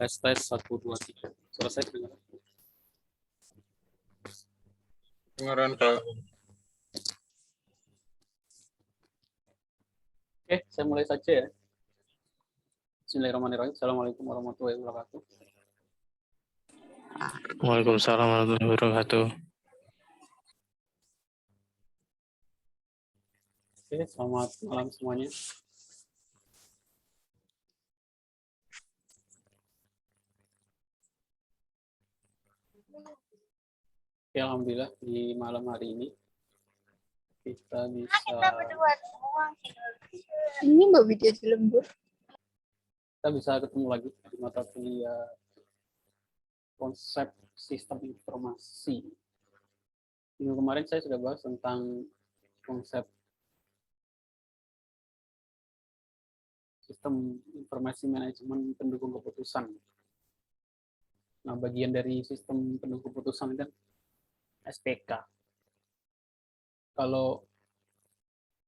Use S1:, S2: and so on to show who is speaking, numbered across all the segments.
S1: Tes 1 2 3. Selesai dengar.
S2: Dengaran Kak.
S1: Oke, saya mulai saja ya. Bismillahirrahmanirrahim. Assalamualaikum warahmatullahi wabarakatuh.
S2: Waalaikumsalam warahmatullahi wabarakatuh.
S1: Oke, selamat malam semuanya. Oke, alhamdulillah di malam hari ini kita bisa
S3: Ini Mbak Widya di lembur.
S1: kita bisa ketemu lagi di mata kuliah konsep sistem informasi. Minggu kemarin saya sudah bahas tentang konsep sistem informasi manajemen pendukung keputusan. Nah, bagian dari sistem pendukung keputusan kan, kita bisa menggunakan sistem informasi manajemen pendukung keputusan. Nah, bagian dari sistem pendukung keputusan kan, kita bisa menggunakan sistem informasi manajemen pendukung keputusan. Nah, bagian dari sistem pendukung keputusan kan, kita bisa menggunakan sistem informasi manajemen pendukung keputusan. SPK. Kalau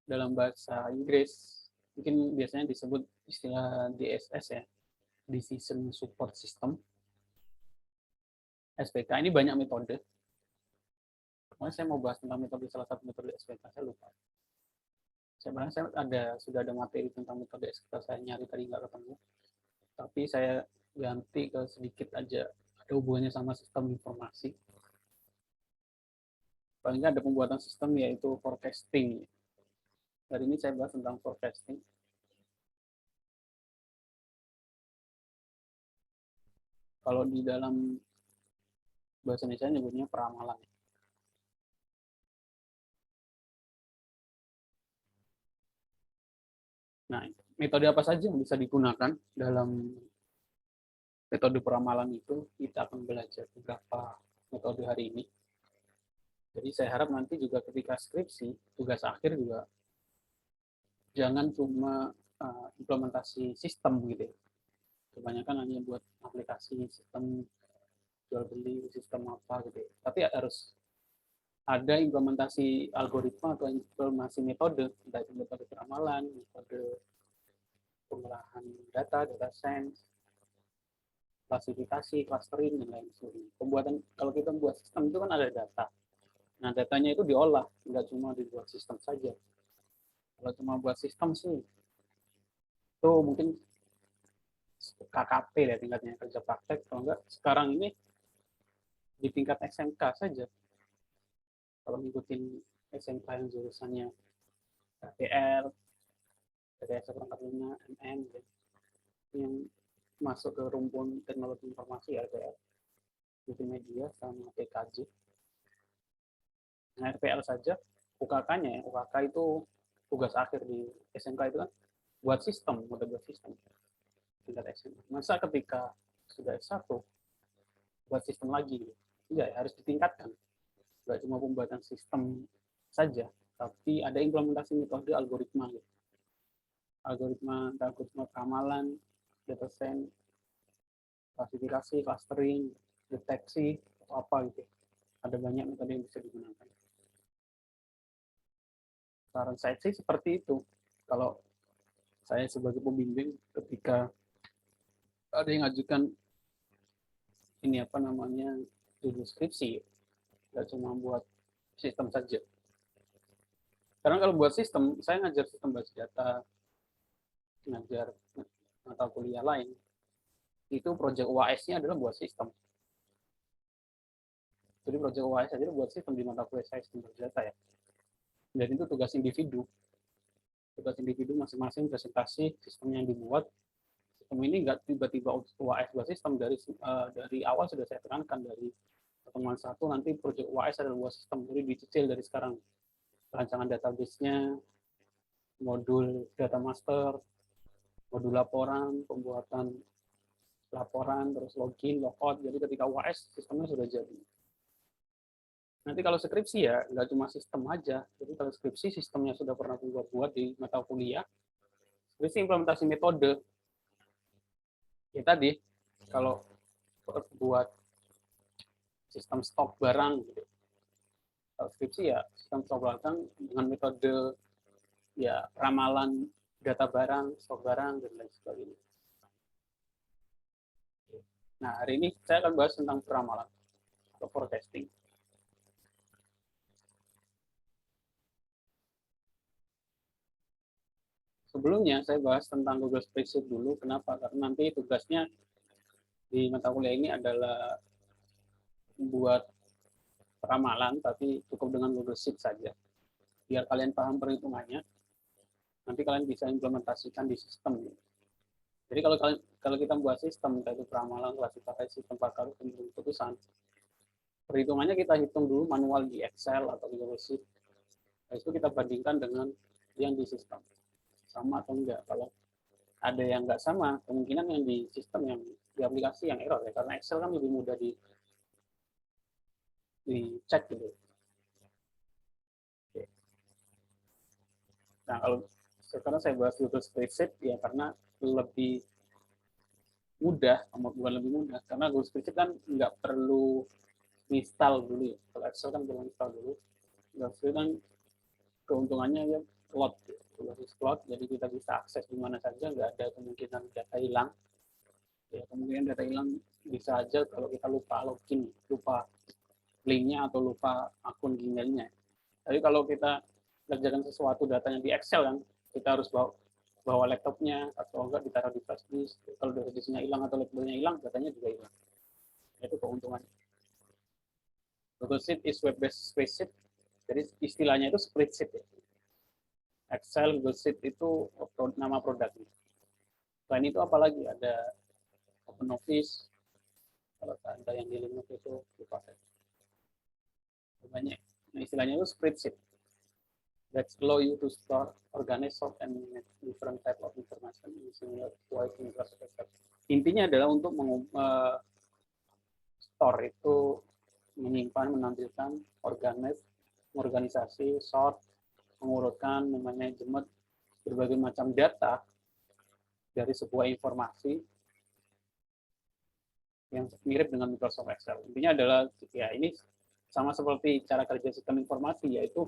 S1: dalam bahasa Inggris mungkin biasanya disebut istilah DSS ya, Decision Support System. SPK ini banyak metode. Kemarin saya mau bahas tentang metode, salah satu metode SPK, saya lupa. Saya sudah ada materi tentang metode SPK, saya nyari tadi nggak ketemu. Tapi saya ganti ke sedikit aja, ada hubungannya sama sistem informasi. Paling nggak ada pembuatan sistem yaitu forecasting. Hari ini saya bahas tentang forecasting. Kalau di dalam bahasa Indonesia nyebutnya peramalan. Nah, metode apa saja yang bisa digunakan dalam metode peramalan itu? Kita akan belajar beberapa metode hari ini. Jadi saya harap nanti juga ketika skripsi, tugas akhir juga jangan cuma implementasi sistem gitu ya. Kebanyakan hanya buat aplikasi sistem jual beli, sistem apa gitu ya. Tapi harus ada implementasi algoritma atau implementasi metode, entah itu metode peramalan, metode pengolahan data, data science, klasifikasi, clustering, dan lain sebagainya. Pembuatan, kalau kita membuat sistem itu kan ada data. Nah, datanya itu diolah, nggak cuma dibuat sistem saja. Kalau cuma buat sistem sih, itu mungkin KKP ya tingkatnya, kerja praktek. Kalau enggak, sekarang ini di tingkat SMK saja. Kalau ngikutin SMK yang jurusannya RTL, rekayasa perangkat lunak, MM, yang masuk ke rumpun teknologi informasi RTL, multimedia, sama PKJ. Nah, RTL saja, UKK-nya ya, UKK itu tugas akhir di SMK itu kan buat sistem, udah buat sistem tingkat SMA. Masa ketika sudah S1 buat sistem lagi? Enggak, harus ditingkatkan. Enggak cuma pembuatan sistem saja, tapi ada implementasi metode algoritma gitu. Algoritma peramalan, data science, klasifikasi, clustering, deteksi, atau apa gitu. Ada banyak metode yang bisa digunakan. Saran saya sih seperti itu. Kalau saya sebagai pembimbing ketika ada yang ngajukan ini apa namanya judul skripsi, nggak cuma buat sistem saja. Karena kalau buat sistem, saya ngajar sistem basis data, ngajar mata kuliah lain, itu proyek UAS-nya adalah buat sistem. Jadi proyek UAS aja buat sistem di mata kuliah saya sistem basis data ya. Dan itu tugas individu. Tugas individu masing-masing presentasi sistem yang dibuat. Sistem ini nggak tiba-tiba UAS buat sistem, dari awal sudah saya terangkan dari pertemuan satu, nanti proyek UAS adalah buat sistem. Jadi dicicil dari sekarang. Rancangan database-nya, modul data master, modul laporan, pembuatan laporan, terus login, logout. Jadi ketika UAS, sistemnya sudah jadi. Nanti kalau skripsi ya, nggak cuma sistem aja. Jadi kalau skripsi, sistemnya sudah pernah buat di mata kuliah. Skripsi implementasi metode. Ya tadi, kalau buat sistem stok barang, gitu. Kalau skripsi ya, sistem stok barang dengan metode ya ramalan data barang, stok barang, dan lain sebagainya. Nah, hari ini saya akan bahas tentang peramalan atau forecasting. Sebelumnya saya bahas tentang Google Spreadsheet dulu. Kenapa? Karena nanti tugasnya di mata kuliah ini adalah membuat peramalan, tapi cukup dengan Google Sheet saja. Biar kalian paham perhitungannya, nanti kalian bisa implementasikan di sistem. Jadi kalau kita buat sistem, yaitu peramalan, klasifikasi, tempat taruh, keputusan, perhitungannya kita hitung dulu manual di Excel atau di Google Sheet. Habis itu kita bandingkan dengan yang di sistem. Sama atau enggak. Kalau ada yang enggak sama, kemungkinan yang di sistem, yang di aplikasi yang error ya, karena Excel kan lebih mudah dicek gitu. Oke. Nah, kalau sekarang saya bahas Google Spreadsheet ya karena lebih mudah, bukan lebih mudah, karena Google Spreadsheet kan nggak perlu install dulu ya. Kalau Excel kan perlu install dulu. Google kan keuntungannya ya cloud, berbasis cloud, jadi kita bisa akses di mana saja, nggak ada kemungkinan data hilang. Ya, kemungkinan data hilang bisa aja kalau kita lupa login, lupa linknya atau lupa akun Gmailnya. Tapi kalau kita kerjakan sesuatu datanya di Excel kan, kita harus bawa laptopnya atau enggak ditaruh di flash disk. Kalau dari disknya hilang atau labelnya hilang, datanya juga hilang. Itu keuntungannya. Google Sheet is web-based spreadsheet. Jadi istilahnya itu spreadsheet ya. Excel, Google Sheet itu nama produknya. Selain itu apalagi ada OpenOffice. Kalau Anda yang di Linux itu dipakai. Banyak. Nah, istilahnya itu spreadsheet. That allow you to store, organize, sort, and manage different type of information in similar wide infrastructure. Intinya adalah untuk store itu menyimpan, menampilkan, organize, organisasi, sort, mengurutkan, memanajemen berbagai macam data dari sebuah informasi yang mirip dengan Microsoft Excel. Intinya adalah ya ini sama seperti cara kerja sistem informasi, yaitu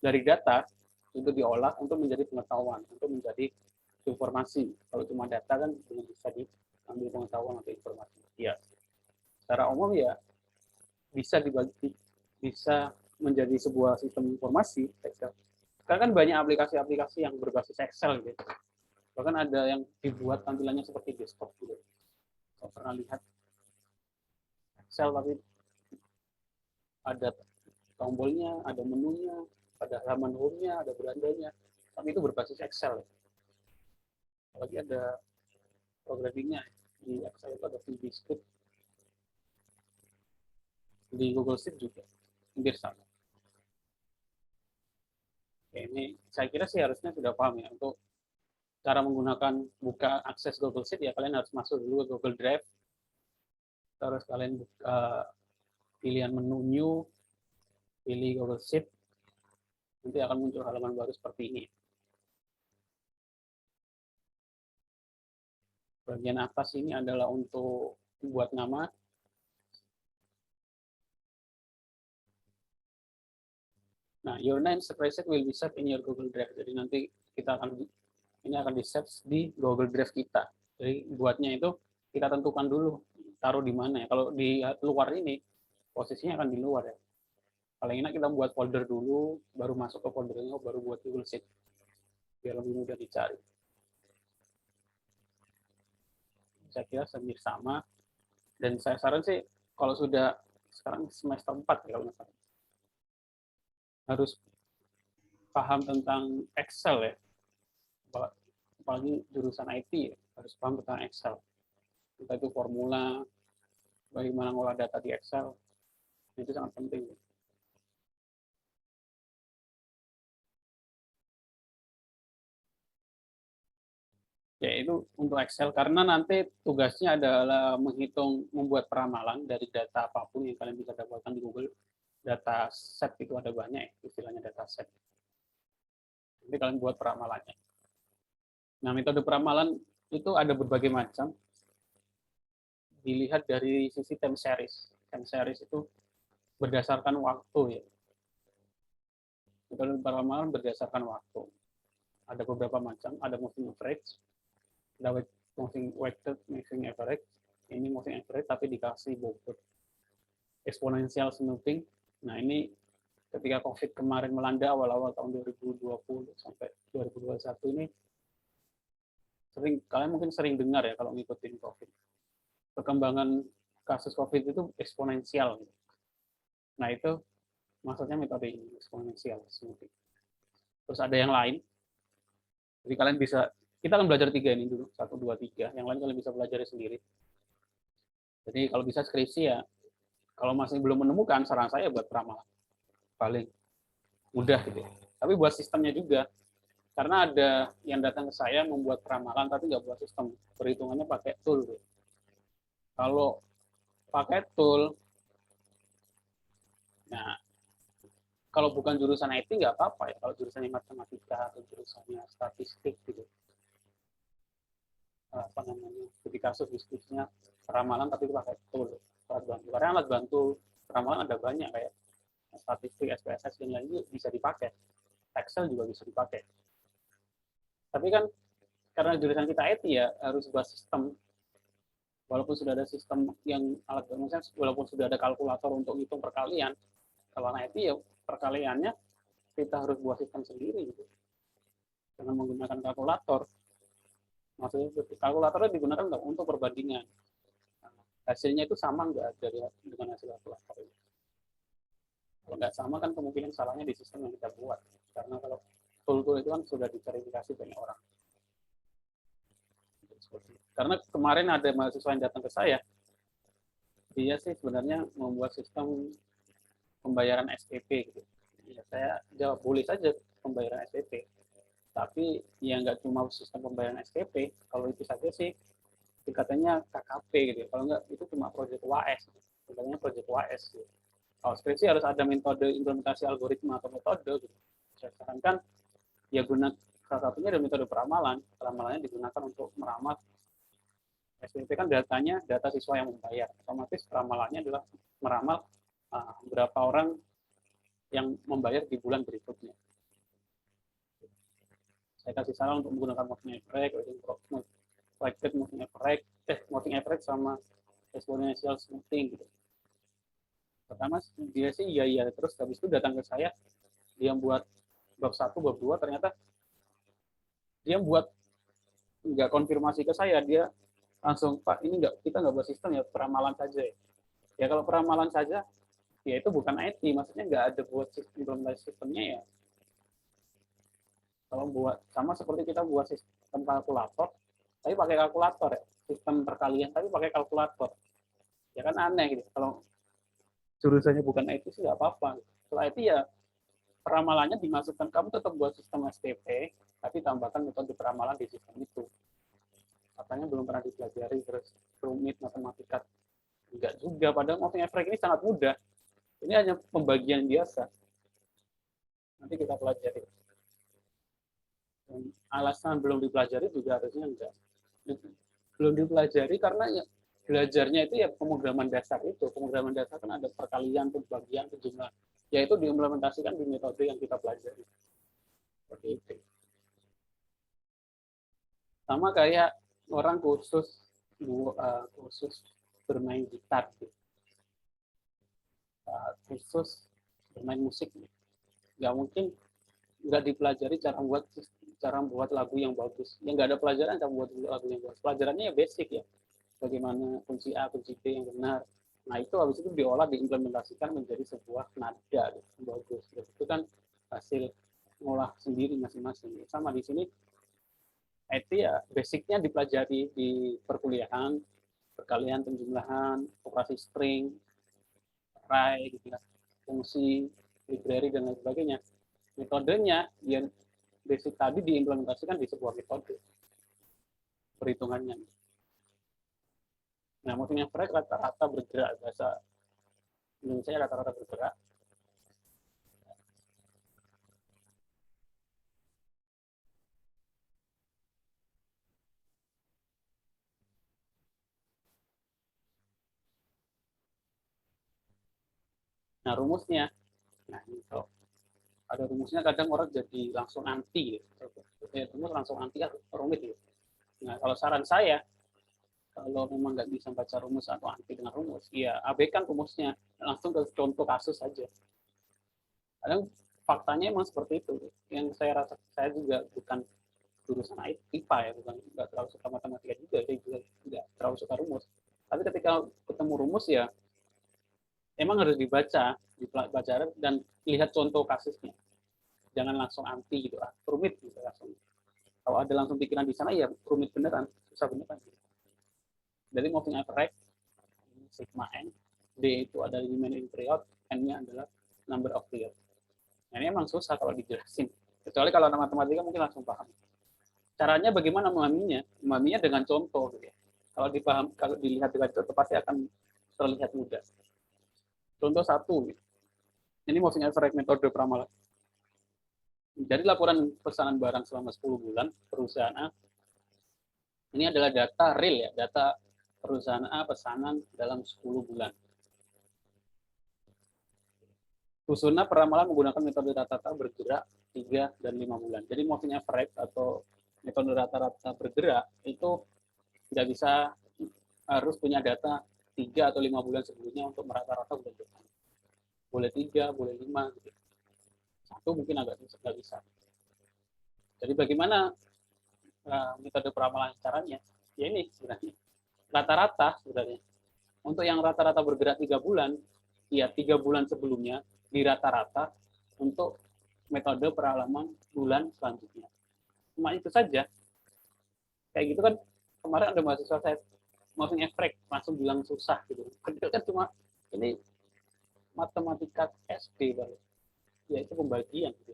S1: dari data itu diolah untuk menjadi pengetahuan, untuk menjadi informasi. Kalau cuma data kan belum bisa diambil pengetahuan atau informasi. Ya, secara umum ya bisa dibagi, bisa menjadi sebuah sistem informasi Excel. Sekarang kan banyak aplikasi-aplikasi yang berbasis Excel gitu. Bahkan ada yang dibuat tampilannya seperti desktop gitu. Saya pernah lihat Excel tapi ada tombolnya, ada menunya, ada halaman home-nya, ada berandanya. Tapi itu berbasis Excel. Apalagi ada programmingnya. Di Excel itu ada VBScript. Di Google Sheet juga. Hampir sama. Oke, ini saya kira sih harusnya sudah paham ya. Untuk cara menggunakan buka akses Google Sheet, ya kalian harus masuk dulu ke Google Drive. Terus kalian buka pilihan menu New, pilih Google Sheet. Nanti akan muncul halaman baru seperti ini. Bagian atas ini adalah untuk buat nama. Nah, your name spreadsheet will be saved in your Google Drive. Jadi nanti kita ini akan di-save di Google Drive kita. Jadi buatnya itu kita tentukan dulu taruh di mana ya. Kalau di luar ini posisinya akan di luar ya. Paling enak kita buat folder dulu, baru masuk ke foldernya, baru buat Google Sheet. Biar lebih mudah dicari. Saya kira hampir sama. Dan saya saran sih, kalau sudah sekarang semester 4 ya, kalau misalnya, harus paham tentang Excel ya. Apalagi jurusan IT ya, harus paham tentang Excel. Entah itu formula, bagaimana ngolah data di Excel, itu sangat penting. Ya itu untuk Excel, karena nanti tugasnya adalah membuat peramalan dari data apapun yang kalian bisa dapatkan di Google. Data set itu ada banyak, istilahnya data set. Nanti kalian buat peramalannya. Nah, metode peramalan itu ada berbagai macam. Dilihat dari sisi time series. Time series itu berdasarkan waktu ya. Metode peramalan berdasarkan waktu. Ada beberapa macam, ada moving average, ada moving weighted, moving average. Ini moving average tapi dikasih bobot. Exponential smoothing. Nah, ini ketika COVID kemarin melanda awal-awal tahun 2020 sampai 2021 ini, kalian mungkin sering dengar ya kalau ngikutin COVID. Perkembangan kasus COVID itu eksponensial. Nah, itu maksudnya metode ini, eksponensial smoothing. Terus ada yang lain. Jadi kalian bisa, kita akan belajar 3 ini dulu, 1, 2, 3. Yang lain kalian bisa belajar sendiri. Jadi kalau bisa skripsi ya, kalau masih belum menemukan, saran saya buat peramalan. Paling mudah gitu. Tapi buat sistemnya juga. Karena ada yang datang ke saya membuat peramalan tapi nggak buat sistem. Perhitungannya pakai tool. Gitu. Kalau pakai tool, nah kalau bukan jurusan IT nggak apa-apa ya. Kalau jurusannya matematika atau jurusannya statistik gitu. Apa namanya? Jadi kasus diskusinya peramalan tapi pakai tool. Alat bantu. Karena alat bantu Ramalan ada banyak kayak statistik, SPSS dan lain juga bisa dipakai. Excel juga bisa dipakai. Tapi kan karena jurusan kita IT ya harus buat sistem. Walaupun sudah ada sistem yang alat bantunya, walaupun sudah ada kalkulator untuk hitung perkalian, kalau IT ya perkaliannya kita harus buat sistem sendiri gitu. Dengan menggunakan kalkulator. Maksudnya kalkulatornya digunakan untuk perbandingan. Hasilnya itu sama nggak dengan hasil kalkulator itu. Kalau nggak sama kan kemungkinan salahnya di sistem yang kita buat. Karena kalau tool-tool itu kan sudah diverifikasi banyak orang. Karena kemarin ada mahasiswa yang datang ke saya, dia sih sebenarnya membuat sistem pembayaran SPP gitu. Ya, saya jawab boleh saja pembayaran SPP, tapi ya nggak cuma sistem pembayaran SPP. Kalau itu saja sih katanya KKP gitu. Kalau nggak itu cuma proyek UAS, sebenarnya proyek UAS. Gitu. Kalau skripsi harus ada metode implementasi algoritma atau metode. Gitu. Saya sarankan ya guna salah satunya ada metode peramalan. Peramalannya digunakan untuk meramal SPP kan datanya data siswa yang membayar. Otomatis peramalannya adalah meramal berapa orang yang membayar di bulan berikutnya. Saya kasih saran untuk menggunakan moving average, moving average sama exponential smoothing gitu. Pertama dia sih iya terus habis itu datang ke saya, dia buat bab 1, bab 2 ternyata dia buat nggak konfirmasi ke saya, dia langsung Pak ini kita nggak buat sistem ya peramalan saja ya. Ya kalau peramalan saja ya itu bukan IT, maksudnya nggak ada buat implementasi sistemnya ya. Kalau buat sama seperti kita buat sistem kalkulator, tapi pakai kalkulator ya, sistem perkalian tapi pakai kalkulator, ya kan aneh gitu. Kalau jurusannya bukan IT sih nggak apa-apa. Kalau IT ya peramalannya dimasukkan, kamu tetap buat sistem SPP, tapi tambahkan metode peramalan di sistem itu. Katanya belum pernah dipelajari, terus rumit matematika. Enggak juga, padahal moving average ini sangat mudah. Ini hanya pembagian biasa. Nanti kita pelajari. Dan alasan belum dipelajari juga harusnya enggak. Belum dipelajari karena ya, belajarnya itu ya pemrograman dasar itu. Pemrograman dasar kan ada perkalian, pembagian, jumlah. Yaitu diimplementasikan di metode yang kita pelajari. Seperti itu. Sama kayak orang khusus bermain gitar, khusus bermain musik, nggak mungkin nggak dipelajari cara membuat lagu yang bagus. Yang nggak ada pelajaran cara membuat lagu yang bagus. Pelajarannya ya basic ya, bagaimana kunci A, kunci B yang benar. Nah itu habis itu diolah, diimplementasikan menjadi sebuah nada yang bagus. Itu kan hasil ngolah sendiri masing-masing. Sama di sini IT ya basicnya dipelajari di perkuliahan, perkalian, penjumlahan, operasi string, array, gitu ya, fungsi, library dan lain sebagainya. Metodenya yang basic tadi diimplementasikan di sebuah metode perhitungannya. Nah, moving average rata-rata bergerak, bahasa Indonesia rata-rata bergerak. Nah, rumusnya, nah ini kalau ada rumusnya kadang orang jadi langsung anti, rumus langsung anti rumit gitu. Nah, kalau saran saya, kalau memang nggak bisa baca rumus atau anti dengan rumus, ya abaikan rumusnya, langsung ke contoh kasus saja. Kadang faktanya emang seperti itu. Yang saya rasa, saya juga bukan jurusan IPA ya, bukan nggak terlalu suka matematika juga, saya juga nggak terlalu suka rumus. Tapi ketika ketemu rumus ya, emang harus dibaca dan lihat contoh kasusnya. Jangan langsung anti gitu, rumit gitu langsung. Kalau ada langsung pikiran di sana ya rumit beneran, susah beneran. Dari moving average, sigma n, d itu ada remaining period, n-nya adalah number of period. Nah, ini emang susah kalau dijelasin. Kecuali kalau matematika mungkin langsung paham. Caranya bagaimana memahaminya? Memahaminya dengan contoh. Gitu ya. Kalau dilihat dengan contoh pasti akan terlihat mudah. Contoh 1, gitu. Ini moving average metode peramalan. Jadi laporan pesanan barang selama 10 bulan perusahaan A. Ini adalah data real ya, data perusahaan A pesanan dalam 10 bulan. Susunan peramalan menggunakan metode rata-rata bergerak 3 dan 5 bulan. Jadi moving average atau metode rata-rata bergerak itu tidak bisa harus punya data 3 atau 5 bulan sebelumnya untuk merata-rata bulan depan. Boleh 3, boleh 5, gitu. Satu mungkin agak nggak bisa. Jadi bagaimana metode peramalan caranya? Ya ini sebenarnya rata-rata sebenarnya. Untuk yang rata-rata bergerak 3 bulan, ya 3 bulan sebelumnya di rata-rata untuk metode peralaman bulan selanjutnya. Cuma itu saja. Kayak gitu kan kemarin ada mahasiswa saya moving average langsung bilang susah gitu. Kan cuma ini matematika SD baru. Ya itu pembagian gitu.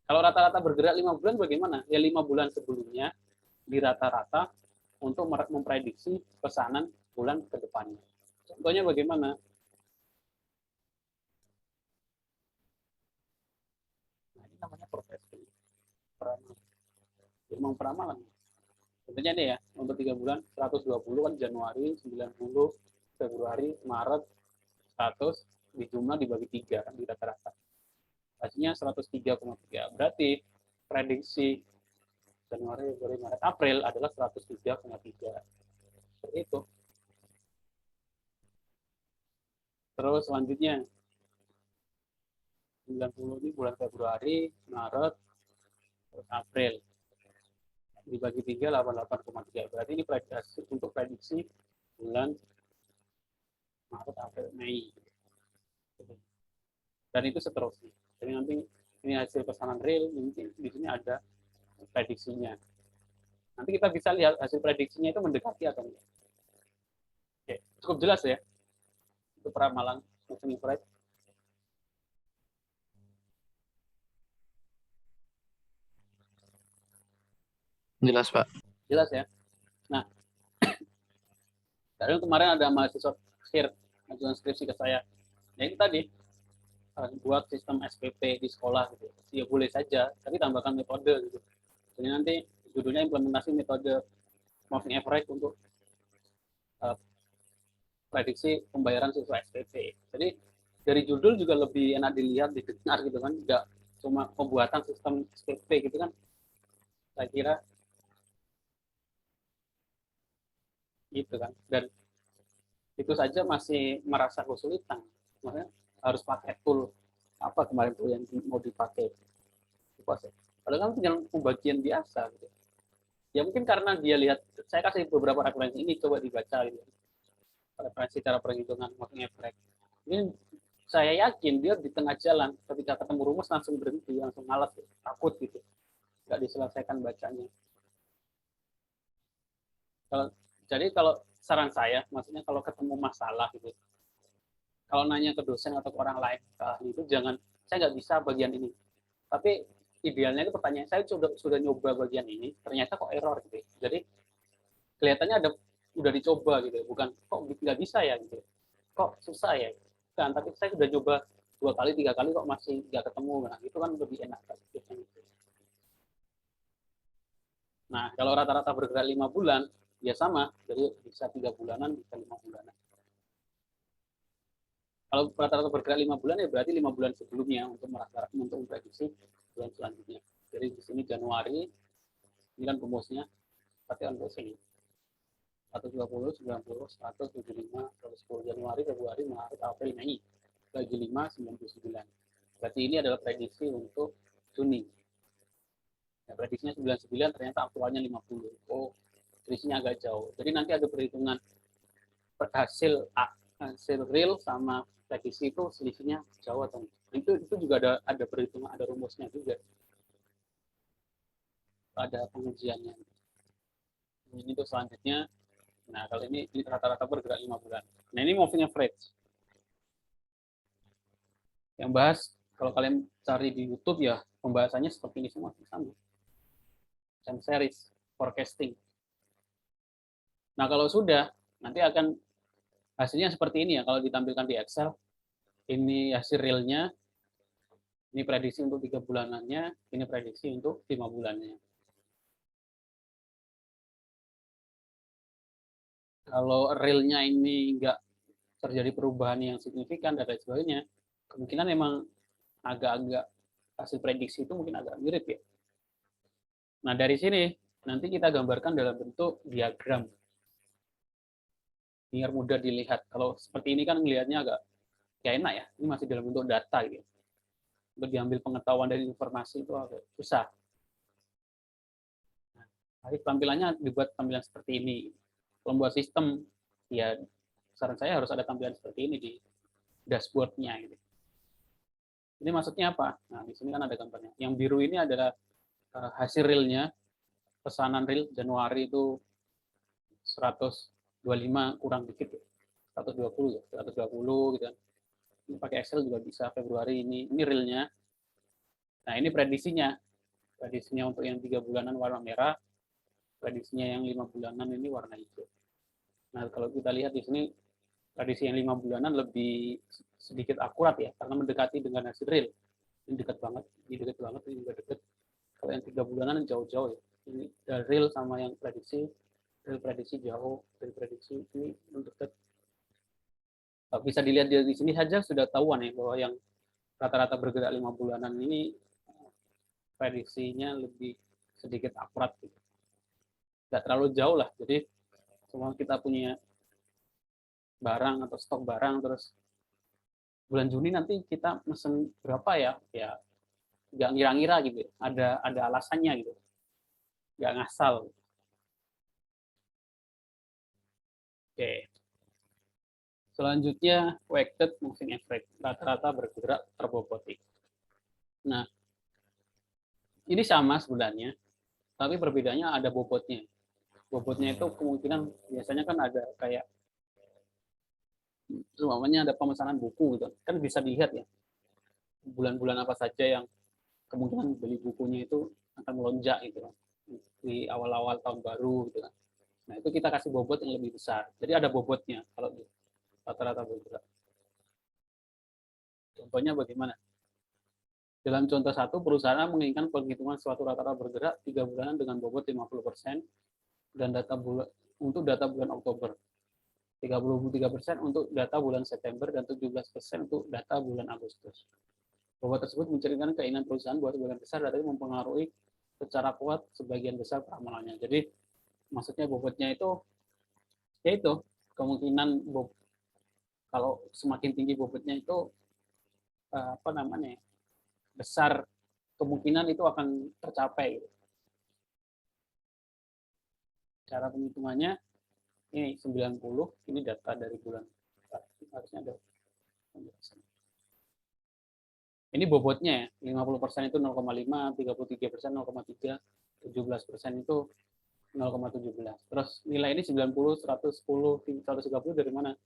S1: Kalau rata-rata bergerak 5 bulan bagaimana? Ya 5 bulan sebelumnya di rata-rata untuk memprediksi pesanan bulan ke depannya. Contohnya bagaimana? Nah, ini namanya profesi. Ilmu peramalan. Contohnya nih ya, untuk 3 bulan 120 kan Januari, 90 Februari, Maret 100 dijumlah dibagi 3 kan di rata-rata. Hasilnya 103,3. Berarti prediksi Januari, Februari, Maret, April adalah 103,3. Seperti itu. Terus selanjutnya 90 ini bulan Februari, Maret, April. Dibagi 3, 88,3. Berarti ini prediksi untuk prediksi bulan Maret, April, Mei. Dan itu seterusnya. Jadi nanti ini hasil pesanan real, mungkin di sini ada prediksinya. Nanti kita bisa lihat hasil prediksinya itu mendekati atau enggak. Oke, cukup jelas ya. Itu peramalan moving average.
S2: Jelas, Pak.
S1: Jelas ya. Nah, dari kemarin ada mahasiswa share ajuan skripsi ke saya. Ya itu tadi, buat sistem SPP di sekolah gitu. Ya boleh saja, tapi tambahkan metode gitu. Jadi nanti judulnya implementasi metode moving average untuk prediksi pembayaran siswa SPP. Jadi dari judul juga lebih enak dilihat, didengar gitu kan, nggak cuma pembuatan sistem SPP gitu kan. Saya kira gitu kan. Dan itu saja masih merasa kesulitan. Maksudnya harus pakai tool apa kemarin tuh yang mau dipakai. Padahal kan tinggal pembagian biasa gitu. Ya mungkin karena dia lihat, saya kasih beberapa referensi ini coba dibaca gitu. Referensi cara perhitungan moving average. Ini saya yakin dia di tengah jalan ketika ketemu rumus langsung berhenti, langsung malas, takut gitu, nggak diselesaikan bacanya. Jadi kalau saran saya, maksudnya kalau ketemu masalah gitu, kalau nanya ke dosen atau ke orang lain, ke ahli itu jangan, saya nggak bisa bagian ini. Tapi idealnya itu pertanyaan, saya sudah nyoba bagian ini, ternyata kok error gitu. Jadi kelihatannya ada udah dicoba gitu, bukan kok nggak bisa ya gitu, kok susah ya. Kan, tapi saya sudah coba 2 kali, 3 kali kok masih nggak ketemu. Nah, itu kan lebih enak. Nah, kalau rata-rata bergerak 5 bulan, ya sama. Jadi bisa 3 bulanan, bisa 5 bulanan. Kalau rata-rata bergerak 5 bulan, ya berarti 5 bulan sebelumnya untuk memprediksi bulan selanjutnya. Jadi di sini Januari, ini kan rumusnya, berarti kan sini. 120, 90, 100, 75, 110 Januari, Februari, Maret, April, Mei. Bagi 5, 99. Berarti ini adalah prediksi untuk Juni. Ya, prediksinya 99, ternyata aktualnya 50. Oh, prediksinya agak jauh. Jadi nanti ada perhitungan hasil real sama prediksi itu selisihnya jauh atau enggak. Itu juga ada perhitungan, ada rumusnya juga. Ada pengujiannya. Ini tuh selanjutnya. Nah, kalau ini rata-rata bergerak 5 bulan. Nah, ini moving average. Yang bahas, kalau kalian cari di YouTube ya, pembahasannya seperti ini semua. Sama. Time series, forecasting. Nah, kalau sudah, nanti akan hasilnya seperti ini ya, kalau ditampilkan di Excel. Ini hasil realnya, ini prediksi untuk 3 bulanannya, ini prediksi untuk 5 bulannya. Kalau realnya ini nggak terjadi perubahan yang signifikan dan lain sebagainya, kemungkinan memang agak-agak hasil prediksi itu mungkin agak mirip ya. Nah, dari sini nanti kita gambarkan dalam bentuk diagram biar mudah dilihat. Kalau seperti ini kan melihatnya agak kayak enak ya. Ini masih dalam bentuk data gitu. Untuk diambil pengetahuan dari informasi itu agak susah. Nah, tampilannya dibuat tampilan seperti ini. Kalau membuat sistem, ya saran saya harus ada tampilan seperti ini di dashboard-nya. Gitu. Ini maksudnya apa? Nah, di sini kan ada gambarnya. Yang biru ini adalah hasil realnya, pesanan real Januari itu 125 kurang dikit ya. 120 ya, 120 gitu kan. Ini pakai Excel juga bisa Februari ini realnya. Nah, ini prediksinya. Prediksinya untuk yang 3 bulanan warna merah, prediksinya yang 5 bulanan ini warna hijau. Nah, kalau kita lihat di sini prediksi yang 5 bulanan lebih sedikit akurat ya, karena mendekati dengan hasil real. Ini dekat banget, ini juga dekat. Kalau yang 3 bulanan jauh-jauh ya. Ini real sama yang prediksi jauh, real prediksi ini dekat. Bisa dilihat di sini saja sudah tahuan ya bahwa yang rata-rata bergerak 5 bulanan ini prediksinya lebih sedikit akurat gitu. Nggak terlalu jauh lah. Jadi semua kita punya barang atau stok barang, terus bulan Juni nanti kita mesen berapa ya? Ya nggak ngira-ngira gitu. Ada alasannya gitu. Nggak ngasal. Oke. Selanjutnya weighted moving average, rata-rata bergerak terbobotik. Nah, ini sama sebenarnya, tapi perbedaannya ada bobotnya. Bobotnya itu kemungkinan biasanya kan ada kayak namanya ada pemesanan buku gitu. Kan bisa dilihat ya. Bulan-bulan apa saja yang kemungkinan beli bukunya itu akan melonjak gitu kan. Di awal-awal tahun baru gitu kan. Nah, itu kita kasih bobot yang lebih besar. Jadi ada bobotnya kalau rata-rata bergerak. Contohnya bagaimana? Dalam contoh satu, perusahaan menginginkan penghitungan suatu rata-rata bergerak 3 bulanan dengan bobot 50% dan untuk data bulan Oktober. 33% untuk data bulan September dan 17% untuk data bulan Agustus. Bobot tersebut mencerminkan keinginan perusahaan buat sebagian besar data itu mempengaruhi secara kuat sebagian besar peramalannya. Jadi maksudnya bobotnya itu yaitu kemungkinan kalau semakin tinggi bobotnya itu apa namanya besar kemungkinan itu akan tercapai. Cara penghitungannya ini 90, ini data dari bulan harusnya ada penjelasan. Ini bobotnya ya, 50% itu 0,5, 33% 0,3, 17% itu 0,17. Terus nilai ini 90, 110, 130 dari mana?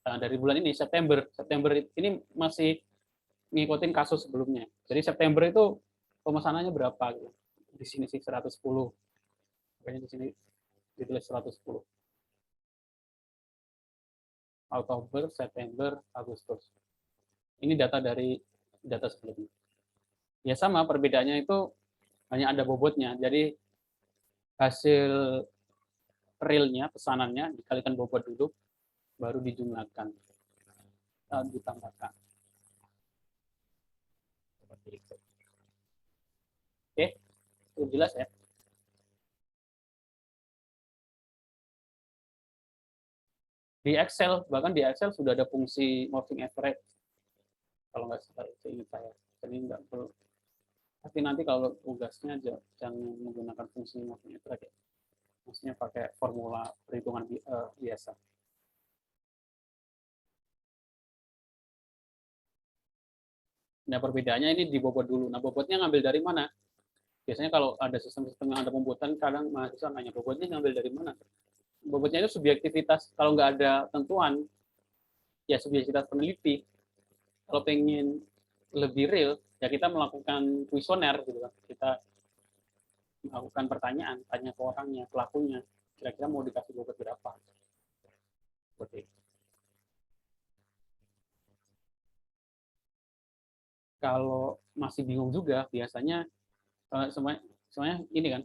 S1: Nah, dari bulan ini September. September ini masih ngikutin kasus sebelumnya. Jadi September itu pemesanannya berapa gitu. Di sini sih 110. Makanya di sini ditulis 110. Oktober, September, Agustus. Ini data dari data sebelumnya. Ya sama, perbedaannya itu hanya ada bobotnya. Jadi hasil realnya, pesanannya dikalikan bobot dulu, baru dijumlahkan, ditambahkan. Seperti itu. Oke, itu jelas ya. Di Excel, bahkan di Excel sudah ada fungsi moving average. Kalau nggak salah, itu ingat saya. Jadi nggak perlu. Tapi nanti kalau tugasnya jangan menggunakan fungsi moving average ya. Maksudnya pakai formula perhitungan biasa. Nah, perbedaannya ini di bobot dulu. Nah, bobotnya ngambil dari mana? Biasanya kalau ada sistem-sistem yang ada pembuatan, kadang mahasiswa nanya, bobotnya ngambil dari mana? Bobotnya itu subjektivitas. Kalau nggak ada tentuan, ya subjektivitas peneliti. Kalau pengen lebih real, ya kita melakukan kuesioner gitu kan. Kita melakukan pertanyaan, tanya ke orangnya, pelakunya, kira-kira mau dikasih bobot berapa? Seperti itu. Kalau masih bingung juga, biasanya semuanya ini kan,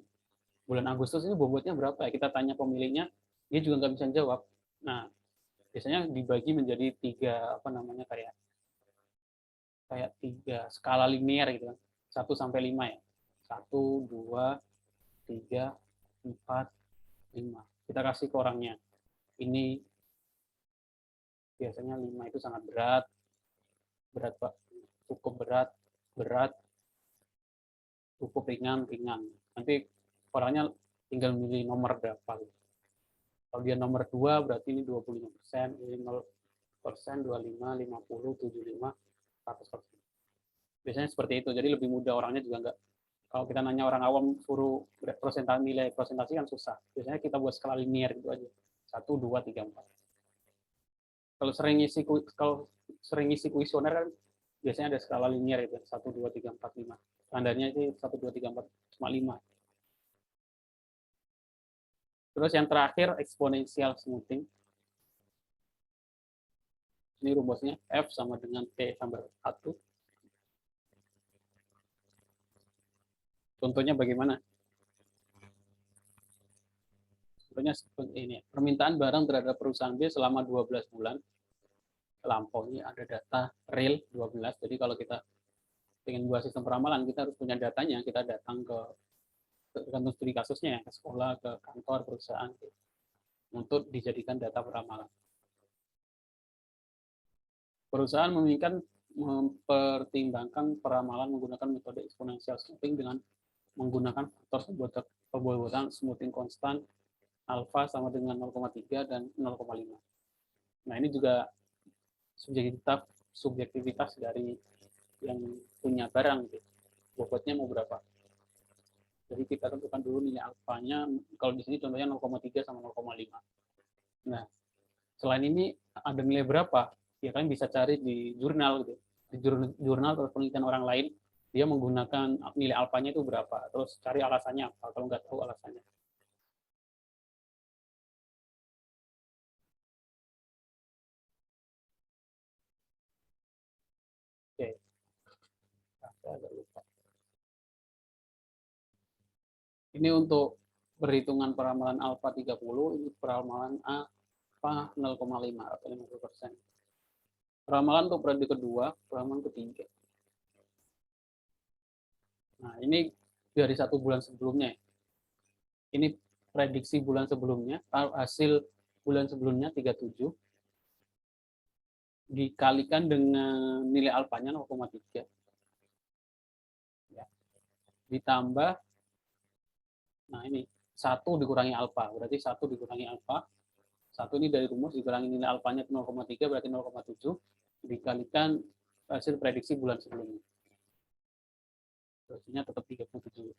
S1: bulan Agustus ini bobotnya berapa ya? Kita tanya pemiliknya, dia juga nggak bisa jawab. Nah, biasanya dibagi menjadi 3 apa namanya kayak kayak 3 skala linear gitu kan. 1 sampai 5 ya. 1, 2, 3, 4, 5. Kita kasih ke orangnya. Ini biasanya 5 itu sangat berat. Berat Pak. Cukup berat, berat, cukup ringan, ringan. Nanti orangnya tinggal milih nomor berapa. Kalau dia nomor 2 berarti ini 25%, ini 0%, 25, 50, 75, 100%. Biasanya seperti itu. Jadi lebih mudah, orangnya juga enggak. Kalau kita nanya orang awam suruh nilai presentasi kan susah. Biasanya kita buat skala linear gitu aja. 1, 2, 3, 4. Kalau sering ngisi kuesioner kan biasanya ada skala linear itu 1, 2, 3, 4, 5. Standarnya itu 1, 2, 3, 4, cuma 5. Terus yang terakhir exponential smoothing. Ini rumusnya F sama dengan T tambah 1. Contohnya bagaimana? Contohnya seperti ini. Permintaan barang terhadap perusahaan B selama 12 bulan. Lampau ini ada data real 12. Jadi kalau kita ingin buat sistem peramalan, kita harus punya datanya. Kita datang ke tergantung studi kasusnya ya, ke sekolah, ke kantor, perusahaan, untuk dijadikan data peramalan. Perusahaan mempertimbangkan peramalan menggunakan metode exponential smoothing dengan menggunakan faktor pembobotan smoothing konstan alfa sama dengan 0,3 dan 0,5. Nah, ini juga subjektivitas dari yang punya barang, gitu. Bobotnya mau berapa. Jadi kita tentukan dulu nilai alfanya, kalau di sini contohnya 0,3 sama 0,5. Nah, selain ini ada nilai berapa? Ya kalian bisa cari di jurnal gitu. Di jurnal atau penelitian orang lain, dia menggunakan nilai alfanya itu berapa. Terus cari alasannya apa, kalau nggak tahu alasannya. Oke. Saya agak lupa. Ini untuk perhitungan peramalan alfa 30, ini peramalan alfa 0,5 atau 50%. Peramalan untuk periode kedua, peramalan ketiga. Nah, ini dari 1 bulan sebelumnya. Ini prediksi bulan sebelumnya, hasil bulan sebelumnya 37, dikalikan dengan nilai alfanya 0,3. Ya. Ditambah, nah ini, 1 dikurangi alfa, berarti 1 dikurangi alfa. 1 ini dari rumus, dikurangi nilai alfanya 0,3, berarti 0,7, dikalikan hasil prediksi bulan sebelumnya. Hasilnya tetap 37.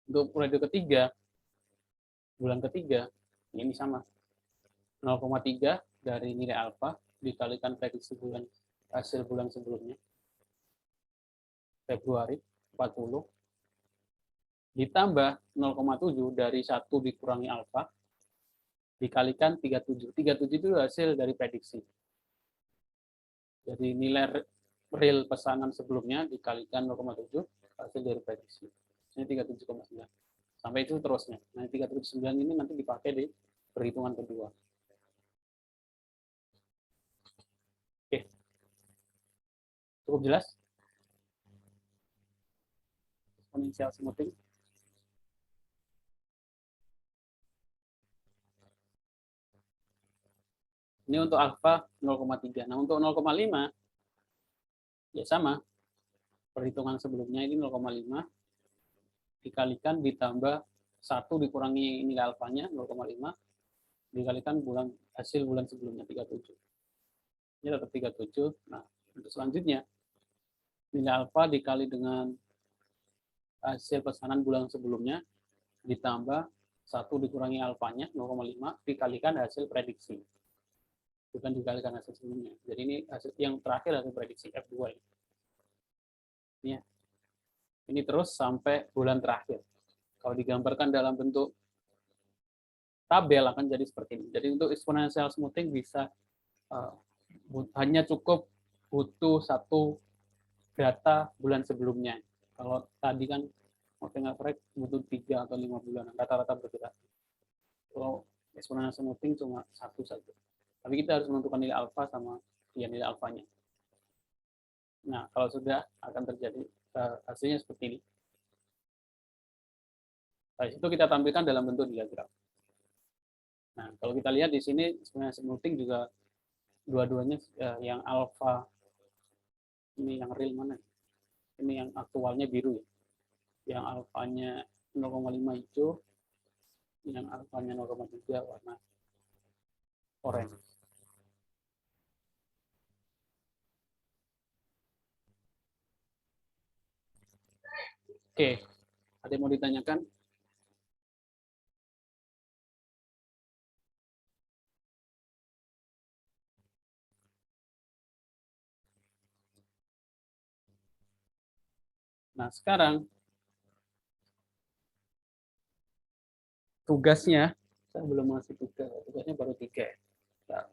S1: Untuk periode ketiga, bulan ketiga, ini sama. 0,3 dari nilai alfa dikalikan prediksi hasil bulan sebelumnya. Februari 40 ditambah 0,7 dari 1 dikurangi alfa dikalikan 37. 37 itu hasil dari prediksi. Jadi nilai real pesanan sebelumnya dikalikan 0,7 hasil dari prediksi. Ini 37,9. Sampai itu terusnya. Nah, 37,9 ini nanti dipakai di perhitungan kedua. Oke. Cukup jelas? Exponential smoothing. Ini untuk alfa 0,3. Nah, untuk 0,5 ya sama. Perhitungan sebelumnya ini 0,5 dikalikan ditambah 1 dikurangi nilai alfanya 0,5 dikalikan hasil bulan sebelumnya 37. Ini tetap 37. Nah, untuk selanjutnya nilai alfa dikali dengan hasil pesanan bulan sebelumnya ditambah 1 dikurangi alfanya 0,5 dikalikan hasil prediksi. Bukan dikalikan hasil sebelumnya. Jadi ini hasil yang terakhir hasil prediksi F2 ini. Ya. Ini terus sampai bulan terakhir. Kalau digambarkan dalam bentuk tabel akan jadi seperti ini. Jadi untuk exponential smoothing bisa hanya cukup butuh 1 data bulan sebelumnya. Kalau tadi kan mounting average butuh 3 atau 5 bulan, rata-rata berbeda. Kalau exponential smoothing cuma 1 saja. Tapi kita harus menentukan nilai alfa sama nilai alfanya. Nah, kalau sudah akan terjadi hasilnya seperti ini. Nah, itu kita tampilkan dalam bentuk diagram. Nah, kalau kita lihat di sini sebenarnya smoothing juga dua-duanya yang alpha ini yang real mana? Ini yang aktualnya biru ya. Yang alfanya 0,5 hijau, yang alfanya 0,3 warna oranye. Oke, ada yang mau ditanyakan? Nah, sekarang tugasnya, saya belum masih tugas, tugasnya baru 3. Nah,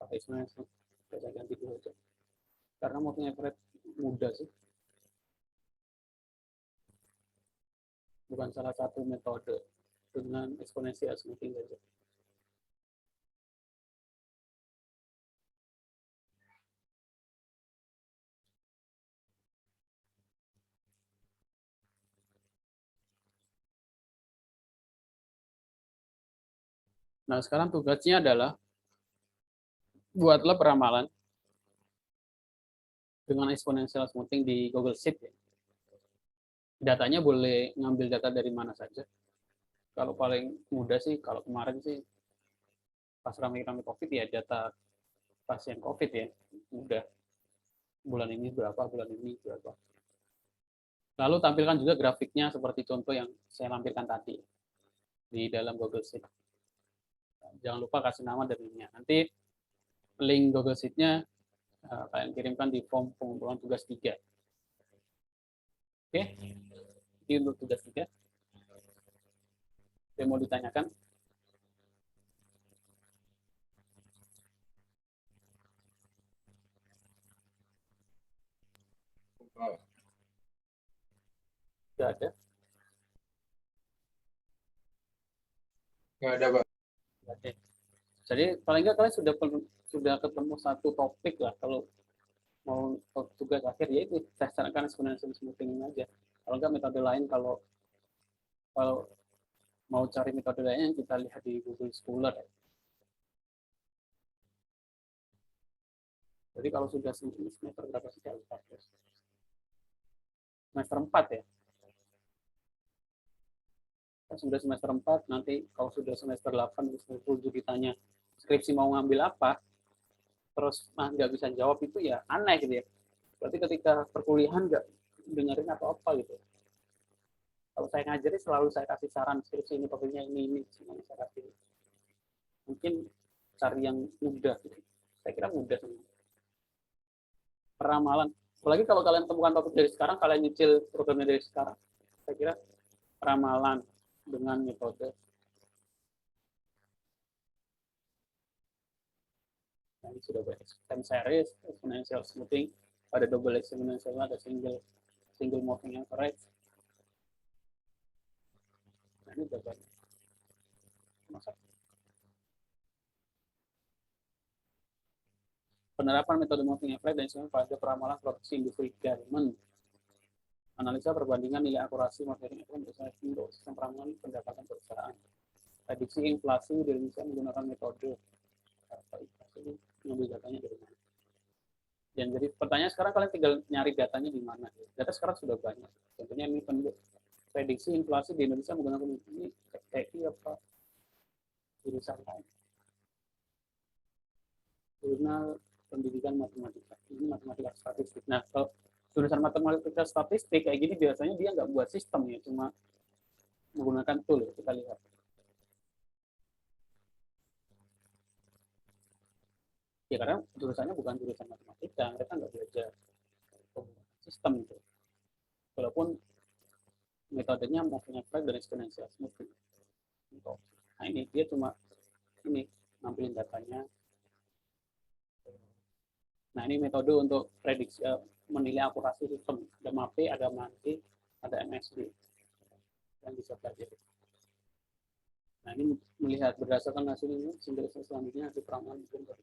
S1: pakai sebenarnya saya ganti dulu aja. Karena motion average mudah sih. Bukan salah satu metode dengan eksponensial smoothing saja. Nah, sekarang tugasnya adalah buatlah peramalan dengan exponential smoothing di Google Sheet. Ya. Datanya boleh ngambil data dari mana saja. Kalau paling mudah sih, kalau kemarin sih pas ramai-ramai COVID ya data pasien COVID ya, mudah. Bulan ini berapa, bulan ini berapa. Lalu tampilkan juga grafiknya seperti contoh yang saya lampirkan tadi di dalam Google Sheet. Jangan lupa kasih nama dan linknya. Nanti link Google Sheet-nya kalian kirimkan di form pengumpulan tugas 3. Oke, ini untuk tugas 3. Saya mau ditanyakan. Tidak ada.
S4: Nggak ada, Pak.
S1: Oke. Jadi paling nggak kalian sudah ketemu satu topik lah kalau mau tugas akhir ya itu saya sarankan exponential smoothing aja. Kalau nggak metode lain kalau kalau mau cari metode lain yang kita lihat di Google Scholar. Ya. Jadi kalau sudah semester berapa sih? Semester 4 ya. Sudah semester 4 nanti kalau sudah semester 8 semester 7 ditanya skripsi mau ngambil apa terus nggak bisa jawab itu ya aneh gitu ya. Berarti ketika perkuliahan nggak dengerin atau apa gitu. Kalau saya ngajari selalu saya kasih saran skripsi ini topiknya ini semuanya saya kasih. Mungkin cari yang mudah gitu. Saya kira mudah semua. Peramalan. Apalagi kalau kalian temukan topik dari sekarang, kalian nyicil programnya dari sekarang. Saya kira peramalan dengan metode. Nah, ini sudah banyak time series, exponential smoothing, ada double exponential, ada single moving average. Nah, ini sudah banyak. Masa penerapan metode moving average dan sebagainya pada peramalan produksi industri garment. Analisa perbandingan nilai akurasi moving average untuk sistem peramalan pendapatan perusahaan. Prediksi inflasi di Indonesia menggunakan metode inflasi mengambil datanya dari mana. Dan jadi pertanyaan sekarang kalian tinggal nyari datanya di mana. Data sekarang sudah banyak. Contohnya ini prediksi inflasi di Indonesia menggunakan ini TI apa jurusan lain. Jurnal pendidikan matematika. Ini matematika statistik. Nah, kalau jurusan matematika statistik kayak gini biasanya dia nggak buat sistem ya, cuma menggunakan tool ya, kita lihat. Ya karena jurusannya bukan jurusan matematika, mereka nggak belajar sistem itu. Walaupun metodenya moving average dan exponential smoothing. Nah ini dia cuma ini nampilin datanya. Nah ini metode untuk prediksi menilai akurasi sistem. Ada MAP, ada MANTI, ada MSD yang bisa pelajari. Nah ini melihat berdasarkan hasil ini, sehingga selanjutnya hasil peramalan mungkin dari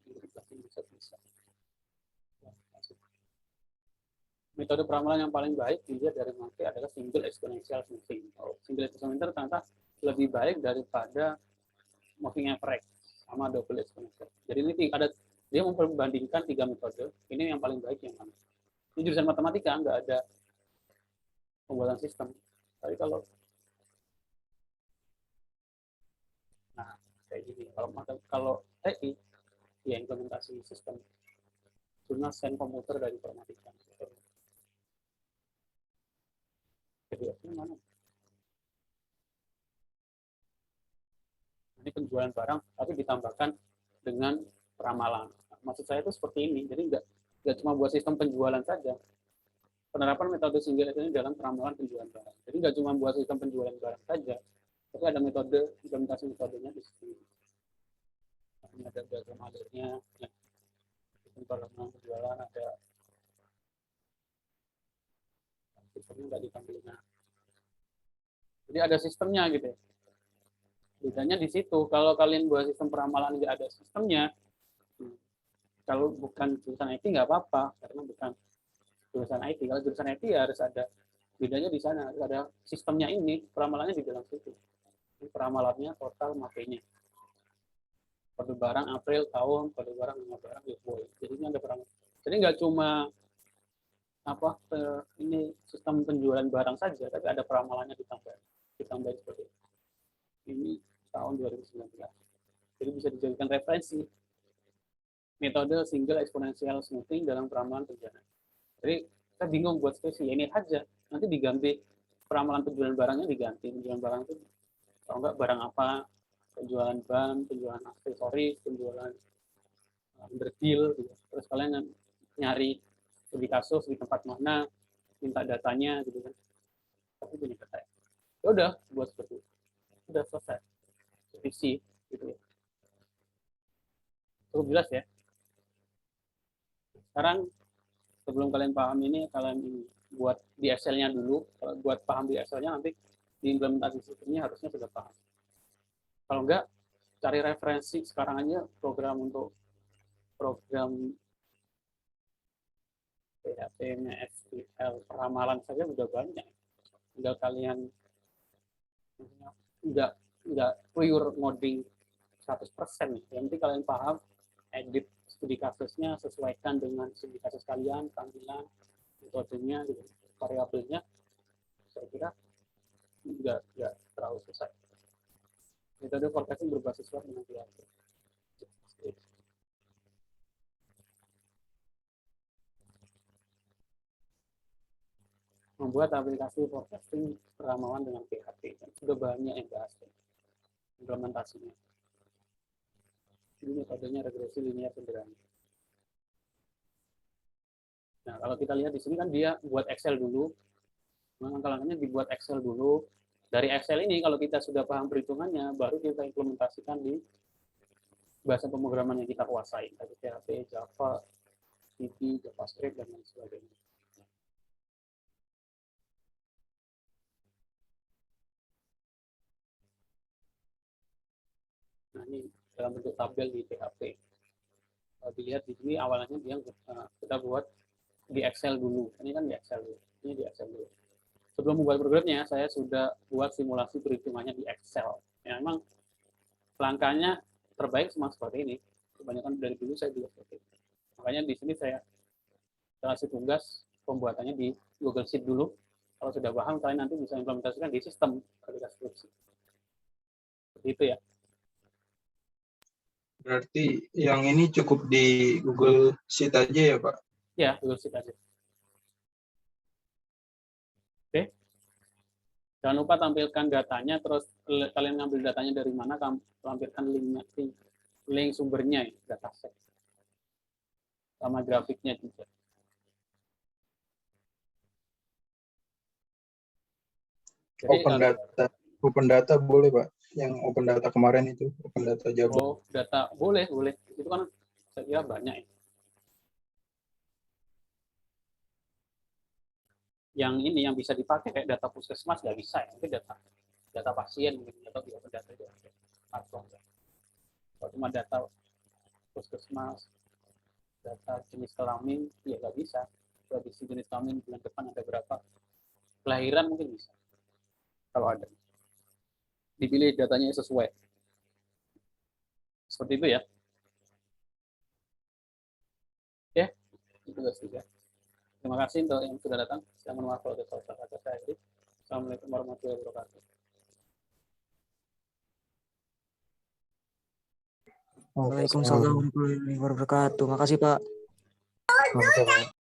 S1: bisa. metode peramalan yang paling baik dilihat dari Mackey adalah single exponential smoothing. Single exponential ternyata lebih baik daripada moving average sama double exponential. Jadi ini ada dia memperbandingkan 3 metode. Ini yang paling baik yang mana? Ini jurusan matematika, nggak ada pembuatan sistem. Tapi kayak gini. Kalau TI, ya implementasi sistem. Cuma sen komputer dari informatika. Jadi mana? Ini penjualan barang, tapi ditambahkan dengan peramalan. Maksud saya itu seperti ini. Jadi nggak cuma buat sistem penjualan saja. Penerapan metode single ini dalam peramalan penjualan barang. Jadi nggak cuma buat sistem penjualan barang saja, tapi ada metode implementasi metodenya di sini. Ini ada diagram alirnya, ya. Sistem penjualan ada sistemnya nggak ditampilkan. Jadi ada sistemnya gitu. Bedanya di situ. Kalau kalian buat sistem peramalan nggak ada sistemnya, kalau bukan jurusan IT nggak apa-apa, karena bukan jurusan IT. Kalau jurusan IT ya harus ada bedanya di sana, harus ada sistemnya ini, peramalannya di dalam situ. Ini peramalannya total makainya. Kode barang April tahun, kode barang nama barang ya boleh. Jadi ini ada peramalan. Jadi nggak cuma ini sistem penjualan barang saja, tapi ada peramalannya ditambah seperti itu. Ini tahun 2019. Jadi bisa dijadikan referensi metode single exponential smoothing dalam peramalan penjualan. Jadi saya bingung buat skripsi, ini aja nanti diganti peramalan penjualan barangnya diganti penjualan barang itu kalau enggak barang apa, penjualan ban, penjualan aksesoris, penjualan underdeal, gitu. Terus kalian nyari studi kasus di tempat mana, minta datanya gitu kan. Tapi punya data. Ya udah buat seperti itu. Udah selesai. Skripsi gitu ya. Cukup jelas ya. Sekarang sebelum kalian paham ini, kalian buat di Excel-nya dulu. Kalau buat paham di Excel-nya, nanti di implementasi sistemnya harusnya sudah paham. Kalau enggak, cari referensi sekarang aja program PHP-nya SQL peramalan saja udah banyak. Tinggal kalian enggak pure ngoding 100%. Yang penting kalian paham, edit studi kasusnya, sesuaikan dengan studi kasus kalian, tampilan, metodenya, gitu, variabelnya, saya kira nggak terlalu susah. Metode forecasting berbasis web dengan PHP. Membuat aplikasi forecasting peramalan dengan PHP. Sudah banyak yang bahas implementasinya. Ini metodenya regresi linear sederhana. Nah, kalau kita lihat di sini kan dia buat Excel dulu. Langkah-langkahnya dibuat Excel dulu. Dari Excel ini kalau kita sudah paham perhitungannya, baru kita implementasikan di bahasa pemrograman yang kita kuasai, seperti PHP, Java, VB, JavaScript, dan lain sebagainya. Nah, ini dalam bentuk tabel di PHP. Kalau dilihat di sini awalnya dia kita buat di Excel dulu. Ini kan di Excel dulu. Ini di Excel dulu. Sebelum membuat programnya, saya sudah buat simulasi perhitungannya di Excel. Ya, memang langkahnya terbaik semua seperti ini. Kebanyakan dari dulu saya juga seperti itu. Makanya di sini saya kasih tugas pembuatannya di Google Sheet dulu. Kalau sudah paham, kalian nanti bisa implementasikan di sistem ketika skripsi. Seperti itu ya.
S4: Berarti yang ini cukup di Google Sheet aja ya, Pak?
S1: Ya, Google Sheet aja. Oke. Jangan lupa tampilkan datanya, terus kalian ngambil datanya dari mana, tampilkan link sumbernya, dataset. Sama grafiknya juga. Jadi,
S4: open data boleh, Pak? Yang open data kemarin itu, open data Java.
S1: Oh, data boleh. Itu kan saya kira banyak ya. Yang ini yang bisa dipakai kayak data puskesmas nggak bisa ya. Itu data pasien mungkin atau di open data itu ada. Kalau cuma data puskesmas, data jenis kelamin, ya nggak bisa. prediksi jenis kelamin bulan depan ada berapa, kelahiran mungkin bisa kalau ada, dipilih datanya sesuai seperti itu ya. Oke, itu guys ya. Terima kasih untuk yang sudah datang. Saya mohon maaf kalau ada salah kata saya. Assalamualaikum warahmatullahi wabarakatuh.
S5: Waalaikumsalam warahmatullahi wabarakatuh. Makasih Pak.
S4: Oke, Pak.